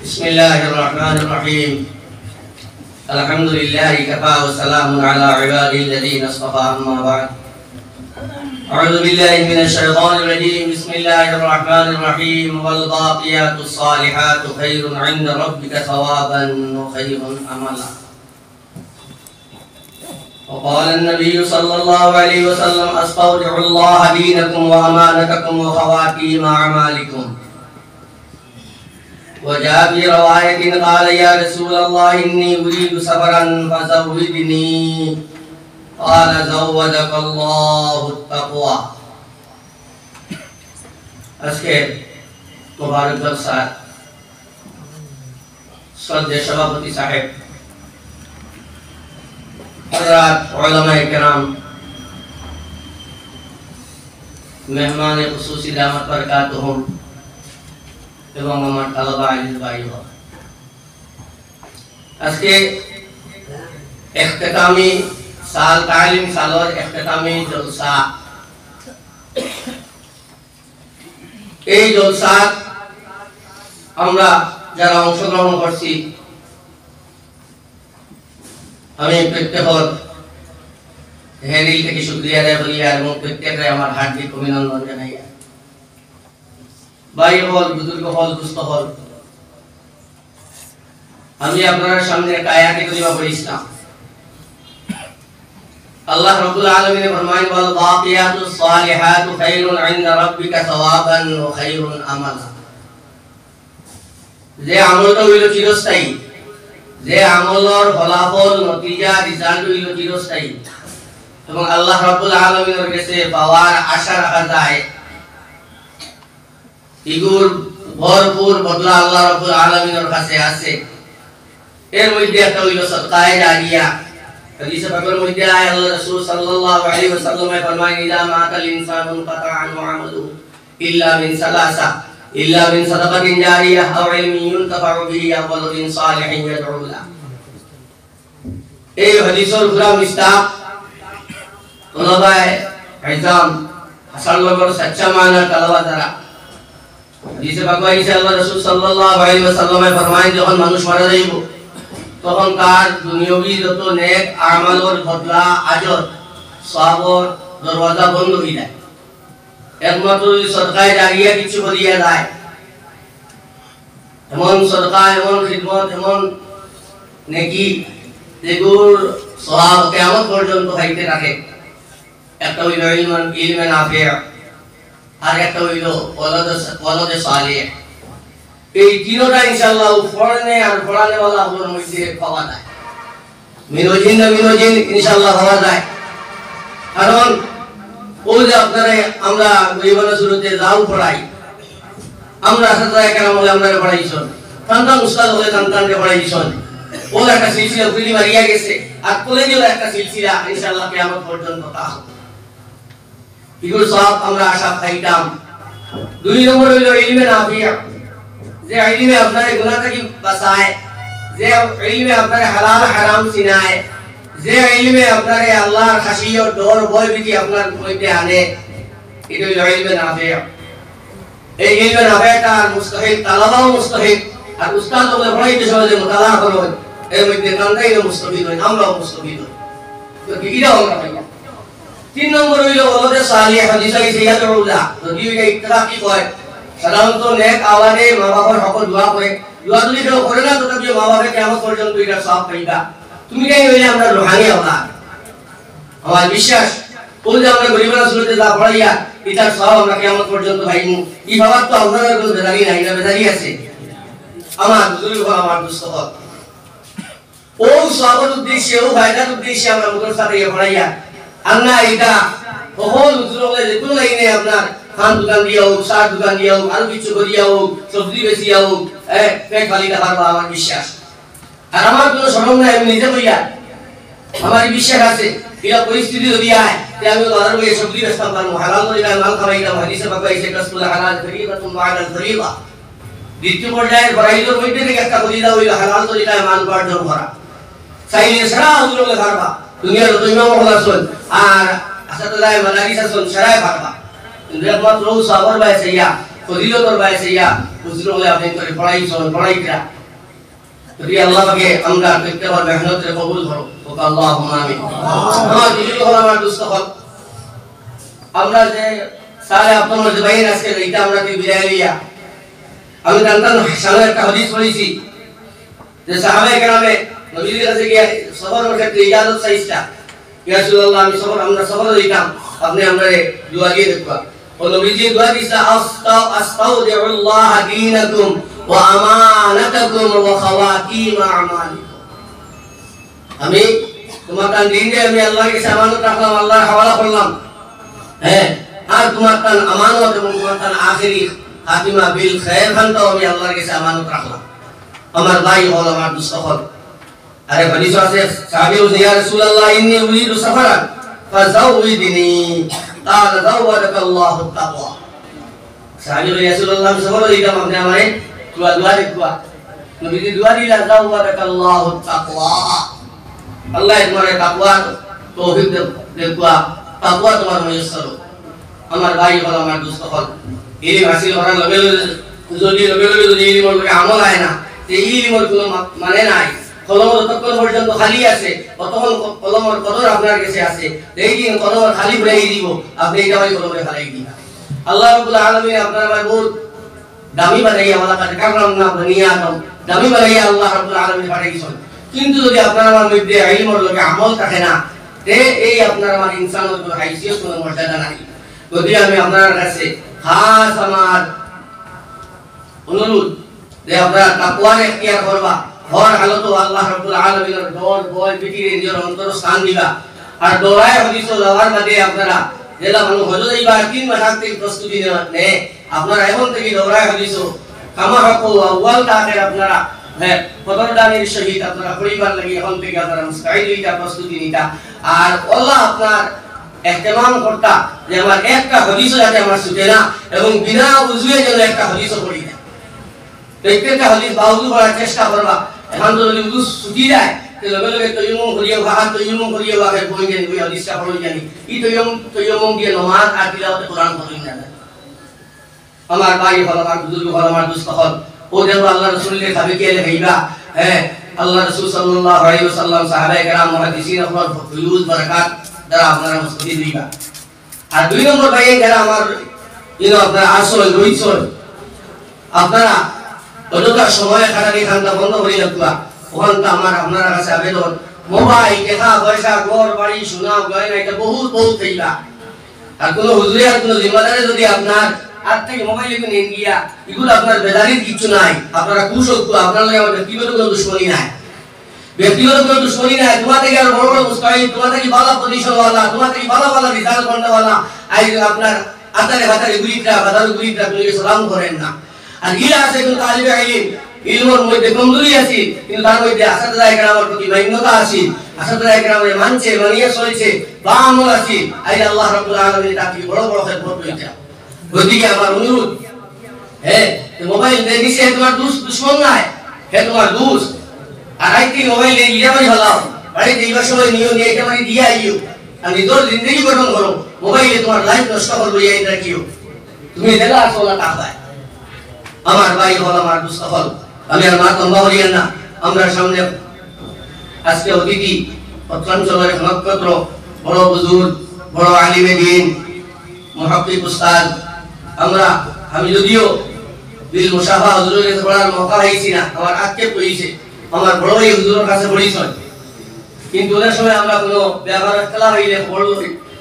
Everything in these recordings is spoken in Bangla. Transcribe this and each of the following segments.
بسم الله الرحمن الرحيم الحمد لله كفى وسلام على عباده الذين اصطفى أما بعد أعوذ بالله من الشيطان الرجيم بسم الله الرحمن الرحيم والباقيات الصالحات خير عند ربك ثوابا وخير أملا وقال النبي صلى الله عليه وسلم أستودع الله دينكم وأمانتكم وخواتيم أعمالكم وجاء في رواية قال يا رسول الله إني أريد سفرا فزودني قال زودك الله التقوى আজকে মুবারক জলসা শ্রদ্ধেয় সভাপতি সাহেব হযরত উলামায়ে কেরাম মেহমানে খুসুসি দামাত বরকাতুহুম এবং আমার তালাবা আলিল ভাই আজকে ইখতিতামি সাল তালিম সালর ইখতিতামি জলসা এই জলসা আমরা যারা অংশগ্রহণ করছি আমি প্রত্যেকের হেরিল থেকে শুকরিয়া আদায় করি এবং প্রত্যেককে আমার হার্দিক অভিনন্দন জানাই ভাই হল বুজুর্গ হল দুস্থ হল আমি আপনার সামনে একটা আয়াতে করিমা পড়িছিলাম আল্লাহ রাব্বুল আলামিন ফরমান ওয়াল বাকিয়াতুস সালিহাতু খায়রুন ইনদা রাব্বিকা সাওয়াবান ওয়া খায়রুন আমালা যে আমলটা হইল চিরস্থায়ী যে আমলের ফলাফল নতিজা রিজাল্ট হইল চিরস্থায়ী এবং আল্লাহ রাব্বুল আলামিনের কাছে পাওয়ার আশা রাখা যায় ইগুর ভরপুর বদলা আল্লাহ রাব্বুল আলামিনের কাছে আছে এর মধ্যে একটা হইল সদকায়ে জারিয়া হাদিসে পাকের মধ্যে আল্লাহ রাসূল সাল্লাল্লাহু আলাইহি ওয়াসাল্লাম ফরমান ইযা মাতাল ইনসানু কাতাআন মুআমালুহু ইল্লা মিন সালাসা ইল্লা মিন সাদাকাতিন জারিয়াহ আও ইলমিন ইউনতাফাউ বিহি আও ওয়ালাদিন সালিহিন ইয়াদউ লাহু এই হাদিসের পুরা মিস্তাক তোলাবায়ে ইজাম হাসান লগর সচ্চা মানা তালাওয়াত দ্বারা হাদিসে পাক আয়েশা আল্লাহ রাসূল সাল্লাল্লাহু আলাইহি ওয়াসাল্লাম ফরমান যখন মানুষ মারা যাইব তখন তার দুনিয়াবি যত নেক আমালের বদলা আজর সওয়াবের দরওয়াজা বন্ধ হয়ে যায় একমাত্র সদকায়ে জারিয়া কিছু করিয়া যায় এমন সদকা এমন খিদমত এমন নেকি যেগুলোর সওয়াব কিয়ামত পর্যন্ত হইতে থাকে একটা হইল ইলমে নাফিয়া আর একটা হইল ওয়ালাদে সালিহ এই তিনটা ইনশাআল্লাহ পড়নে আর পড়ানে वाला হলোর মধ্যে পাওয়া যায় মিনোজিন ইনশাআল্লাহ পাওয়া যায় কারণ ওই যে আপনারা আমরা জীবনের শুরুতে যাও পড়াই আমরা সাথে কেরাম হলে আমরা পড়াইছন সন্তান উস্তাদ হলে সন্তানকে পড়াইছন ওর একটা সিলসিলা খুলি মারিয়া গেছে আর কলেজের একটা সিলসিলা ইনশাআল্লাহ কিয়ামত পর্যন্ত তা এগুলো সব আমরা আশা পাইতাম দুই নম্বর হইল ইলমে নাফিয়া যে ইলমে আপনার গুনাহ থেকে বাঁচায় যে ইলমে আপনার হালাল হারাম চিনায় যে ইলমে আপনার আল্লাহর খাশিয়ত ডর ভয় ভীতি আপনার মধ্যে আনে এটা হইল ইলমে নাফিয়া এই ইলমে নাফিয়াটা মুস্তাহিক তালাবাও মুস্তাহিক আর উস্তাদ বলে পড়াইতে সহজে মুতালা করবেন এর মধ্যে কান্দাই মুস্তাফিদ হয় আমরাও মুস্তাফিদ হই তো কি আমরা পাইয়া তিন নম্বর হইল ওলাদে সালিহ হাদিসে গেছে ইয়াদউল্লাহ যদি এটা ইত্তিফাকি হয় সাধারণত নেক আওয়াজে মা বাবার হক দোয়া করে দোয়া যদি কেউ করে না তথাপি মা বাবা কিয়ামত পর্যন্ত এটা সওয়াব পাইবা তুমি কাই হইলে আমরা রুহানি আওলাদ আমার বিশ্বাস ওই যে আমরা গরিবের শুরুতে যা পড়াইয়া এটার সওয়াব আমরা কিয়ামত পর্যন্ত পাইমু এই বাবার তো আপনাদের কোনো বেজারি নাই না বেজারি আছে আমার বুজুর্গ আমার দুস্থ হক ও সওয়াবের উদ্দেশ্যে ও ফায়দার উদ্দেশ্যে আমরা মাদ্রাসাতে পড়াইয়া আল্লাহ এটা বহুল উজুরলে যে কোন লাইনে আপনার খান দোকান দিয়াও সার দোকান দিয়াও আর কিছু করিয়াও সবজি বেচিয়াও পেট খালি রাখার আমার বিশ্বাস আর আমার কোনো শরম নাই আমি নিজে কইয়া আমার বিশ্বাস আছে এটা পরিস্থিতি যদি আয় যে আমি বাজার গিয়ে সবজি বেচতাম পারবো হালাল করে মাল খাওয়াইতাম হাদিসে পাক আইছে কাসবুল হালাল ফরিদাতুন বা'দাল ফরিদা দ্বিতীয় পর্যায়ে ফরাইজের মধ্যে থেকে একটা ফরিদা হইল হালাল তরিকায় মাল উপার্জন করা চাইলে সারা হুজুরকে পারবা দুনিয়ার যত ইমাম হল আসুন আর আসাদুল্লাহ মাদারিস আসুন সারাই পারবা কিন্তু একমাত্র সাবর ভাই সাইয়া ফজিলতর বাইসে ইয়া হুজুর হলে আপনি করে পড়াইরা যদি আল্লাহ পাকে আমরা প্রত্যেকবার মেহনতের কবুল করো ও আল্লাহুম্মা আমিন। আমার দিদি হলো আমার দুস্থ হল আমরা যে সারে আপনার যে বাইরে আজকে এইটা আমরা কি বিদায় লিয়া আমি জানতাম সামনে একটা হাদিস পড়েছি যে সাহাবায়ে কেরামে নবীর কাছে গিয়ে সফরের ক্ষেত্রে ইজাজত চাইছিলা ইয়া রাসূলুল্লাহ আমি আমরা সফরে যাইতাম আপনি আমরারে দোয়া দিয়ে দেখবা ও নবীজি দোয়া দিছে আস্তাউদিউল্লাহ দীনাকুম ওয়া আমানাতাকুম ওয়া খাওয়াতিম আমালিকুম আমি তোমার দিনে আমি আল্লাহর কাছে আমানত রাখলাম আল্লাহর হাওয়ালা করলাম হ্যাঁ আর তোমার আমানত এবং তোমার আখিরি খাতিমা বিল খায়র খানটাও আমি আল্লাহর কাছে আমানত রাখলাম। আমার ভাই হল আমার দুস্থ হল আরে হাদিস আছে সাহাবী বলেন ইয়া রাসূলুল্লাহ ইন্নী উরিদু সাফারান ফাযাউইদনি قال زودك الله التقوى সাহাবী বলেন ইয়া রাসূলুল্লাহ আমি সফর হইতাম আপনি আমারে দোয়া দেখবা নবীজি দোয়া দিলা زودك الله التقوى আল্লাহ তোমারে তাকওয়া তৌফিক দেখবা তাকওয়া তোমার ময়সর আমার ভাই হল আমার দুস্থ হল ইলম হাসিল করার লগে যদি ইলমের লগে আমল হয় না এই ইলমের কোনো মানে নাই কলম যতক্ষণ পর্যন্ত খালি আছে ততক্ষণ কলমের কদর আপনার কাছে আছে এই দিন কলম খালি ভরে দিব আপনি এটা ভাই কলমে খালি দিবেন আল্লাহ রাব্বুল আলামিন আপনার ভাই বহুত দামি বানাইয়া ওয়ালা কাদ কাররামনা বনি আদম দামি বানাইয়া আল্লাহ রাব্বুল আলামিন পাঠাইছেন কিন্তু যদি আপনার আমার মধ্যে ইলমের লগে আমল থাকে না তে এই আপনার আমার ইনসানের কোনো হাইসিয়ত কোনো মর্যাদা নাই। যদি আমি আপনার কাছে খাস আমার অনুরোধ যে আপনারা তাকওয়ার ইখতিয়ার করবা হর হালত আল্লাহ রাব্বুল আলামিনের ডর ভয় ভীতির নিজের অন্তর স্থান দিবা আর দৌড়ায় হাদিস যাওয়ার বাদে আপনারা জেলা মানুষ হজে যাইবা 3 মাস আগে প্রস্তুতি নে আপনারা এখন থেকে দৌড়ায় হাদিস কামা হক আউয়াল তাকে আপনারা হ্যাঁ ফতরদানির শহীদ আপনারা পরিবার লাগি এখন থেকে আপনারা মুস্তাইদ হইতা প্রস্তুতি নিতা আর আল্লাহ আপনার ইহতিমাম করতা যে আমার একটা হাদিস যাতে আমার ছুটে না এবং বিনা উযুয়ে যেন একটা হাদিস পড়ি না প্রত্যেকটা হাদিস বাউযু করার চেষ্টা করবা এখন তো যদি উযু ছুটি যায় তাহলে লগে লগে তয়মুম করিয়া বাহে বই জানি ওই হাদিসটা পড়ি জানি এই তয়মুম দিয়ে নামাজ আর তিলাওয়াতে কোরআন পড়ি না আমার ভাই হল আমার বুজুর্গ হল আমার দুস্থ হল ও যেন আল্লাহ রাসূলের খাবে কে হইবা হ্যাঁ আল্লাহ রাসূল সাল্লাল্লাহু আলাইহি ওয়াসাল্লাম সাহাবায়ে কেরাম মুহাদ্দিসিন আপনার ফয়ুজ বারাকাত দ্বারা আপনারা মুস্তাফিদ হইবা। আর দুই নম্বর ভাই যারা আমার আপনারা আসল রইছল আপনারা অযথা সময় খাটালি খান্তা বন্ধ করে রাখবা ওখান তো আমার আপনার কাছে আবেদন মোবাইল টাকা পয়সা ঘর বাড়ি সোনা গয়না এটা বহুত হইবা আর কোনো হুজুরে আর কোনো জিম্মাদারে যদি আপনার আর থেকে মোবাইল এগুলো নিয়ে গিয়া এগুলো আপনার বেদারির কিছু নাই আপনারা কুশক্ত আপনার লাগে আমার ব্যক্তিগত কোনো দুশ্মনী নাই ব্যক্তিগত কোনো দুশ্মনী নাই তোমার থেকে আর বড় বড় মুস্তাহিদ তোমার থেকে ভালো পজিশনওয়ালা তোমার থেকে ভালো রিজাল্ট করনেওয়ালা আই আপনার আতারে বাতারে গুলিটা বাদার গুলিটা তুমি সালাম করেন না আর ইলা আছে কিন্তু তালিবে ইলম ইলমের মধ্যে কমজোরি আছে কিন্তু তার মধ্যে আসাদায়ে কেরামের প্রতি মান্যতা আছে আসাদায়ে কেরামের মানিয়ে চলছে বা আমল আছে আই আল্লাহ রাব্বুল আলামিন তাকে বড় বড় খেদমত করেছে। গদিকে আমার অনুরোধ হ্যাঁ মোবাইল দিয়ে দিছে তোমার দুশ্মন নাই হে তোমার দোস্ত আর আইতে মোবাইল দিয়ে ইয়া মানে ভালো বাড়ি দিবার সময় নিও নিয়ে এটা মানে দিয়া আইও আর নিজের জিন্দেগি গঠন করো মোবাইলে তোমার লাইফ নষ্ট করবে এই রাখিও তুমি দেলা আসলা টাকায় আমার ভাই হল আমার দুস্থ হল আমি আর মা তম্বা হইয়েন না আমরা সামনে আজকে অতিথি অঞ্চলের নক্ষত্র বড় বুজুর্গ বড় আলিমে দ্বীন মুহাক্কিক উস্তাদ আমি যদিও বিল মুশাফা হুজুরের কাছে পড়ার মৌকা হইছি না আমার আক্ষেপ হইছে আমার বড় ভাই হুজুরের কাছে পড়িছেন কিন্তু ওই সময় আমরা কোনো ব্যবহার খেলা হইলে পড়লো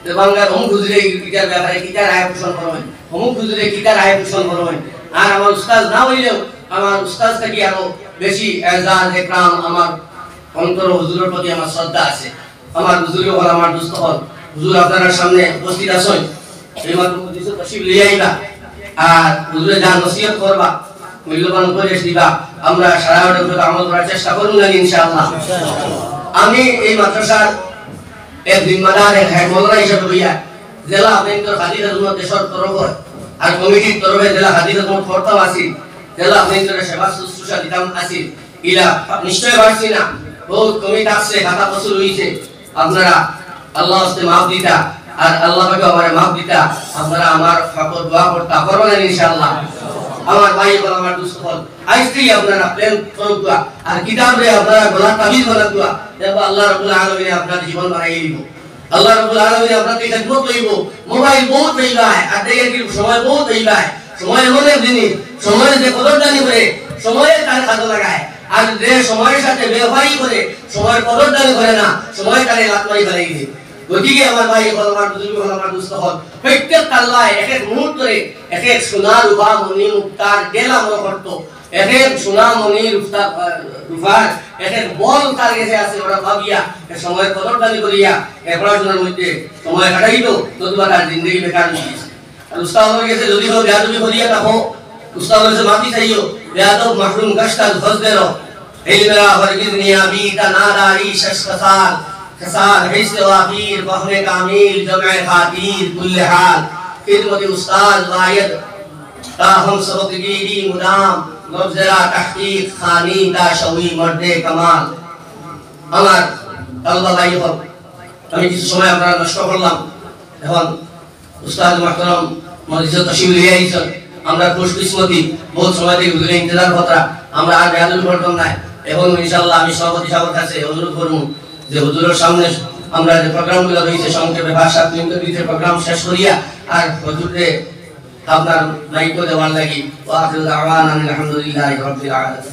যে বাংলার অমুক হুজুরে কিতার ব্যাপারে কিতার আয় পোষণ করবেন অমুক হুজুরে কিতার আয় পোষণ করবেন আর আমার উস্তাদ না হইলেও আমার উস্তাদ থেকে আরো বেশি এজাজ একরাম আমার অন্তর হুজুরের প্রতি আমার শ্রদ্ধা আছে। আমার হুজুরে হল আমার দুস্থ হল হুজুর আপনার সামনে উপস্থিত আছেন এই মাত্র কিছু তশরিফ লিয়ে আইবা আর হুজুরে যা নসিহত করবা মূল্যবান উপদেশ দিবা আমরা সারা বছর আমল করার চেষ্টা করুন না ইনশাআল্লাহ। আমি এই মাদ্রাসার এক জিম্মাদার এক হেড মাওলানা হিসেবে হইয়া জেলা আপনাদের খাদিজাতুল দেশর তরফ আর কমিটির তরফে জেলা খাদিজাতুল ফরতাও আছি জেলা আপনাদের সেবা শুশ্রূষা দিতাম আছি ইলা নিশ্চয় পারছি না বহুত কমিটি আছে খাতা বসুল হইছে আপনারা আল্লাহ ওয়াস্তে মাফ দিতা আর আল্লাহ পাকে আমারে মাফ দিতা আপনারা আমার ফাকর দোয়া করতে পারবেন ইনশাআল্লাহ। আমার ভাই বল আমার দুস্থ হল আইসি আপনারা প্লেন করুয়া আর কিতাবে আপনারা গলা তাবিজ বানাতুয়া দেখো আল্লাহ রাব্বুল আলামিন আপনার জীবন বানাই দিব আল্লাহ রাব্বুল আলামিন আপনাকে খিদমত করিব মোবাইল বহুত হইলা আর দেখে কি সময় বহুত হইলা সময় এমন এক জিনিস সময় যে কদর জানি করে সময়ে তার কাজে লাগায় আর যে সময়ের সাথে ব্যবহারই করে সময়ের কদর জানি করে না সময় তারে লাতমারি ফেলাই দিয়ে গতিকে আমার ভাই বল আমার বুজুর্গ বল আমার দুস্থ হল প্রত্যেক আল্লাহ এক এক মুহূর্তে এক এক সোনা রূপা মণি মুক্তার গেলা মনে করতো এক এক সোনা মণি রূপার এক এক বল তার কাছে আছে ওরা ভাবিয়া সময়ের কদর জানি করিয়া পড়াশোনার মধ্যে সময় কাটাইতো ততবা তার জিন্দগি বেকার হয়েছে আর উস্তাদের কাছে যদি কেউ বেয়াদবি করিয়া থাকো উস্তাদের কাছে মাফি চাইও বেয়াদব মাহরুম গাছটা ধস দেরো এই মেরা হরগিজ নিয়াবিতা নাদারি শশকসাল कसाल हिस्से वाफीर बहरे कामिल जमे खातीर कुल्ले हाल खिदमत उस्ताद वायद ताहम सबक गिरी मुदाम मबजरा तहकीक खानी दाशवी मर्दे कमाल আমার আল্লাহ ভাই হল আমি কিছু সময় আপনারা নষ্ট করলাম এখন উস্তাদ মাহতারাম মসজিদ তশরিফ লিয়ে আইছেন আমরা খুশকিসমতি বহুত সময় থেকে হুজুরের ইন্তজার কথা আমরা আর বেয়াদবি করতাম না এখন ইনশাআল্লাহ আমি সভাপতি সাহেবের কাছে অনুরোধ করব যে হুজুরের সামনে আমরা যে প্রোগ্রামগুলো রয়েছে সংক্ষেপে ভাষা 3 মিনিটের প্রোগ্রাম শেষ করিয়া আর হুজুরে আপনার মাইক্রো দেওয়ার লাগি ওয়া আখিরু দাওয়ানা আলহামদুলিল্লাহি রাব্বিল আলামিন।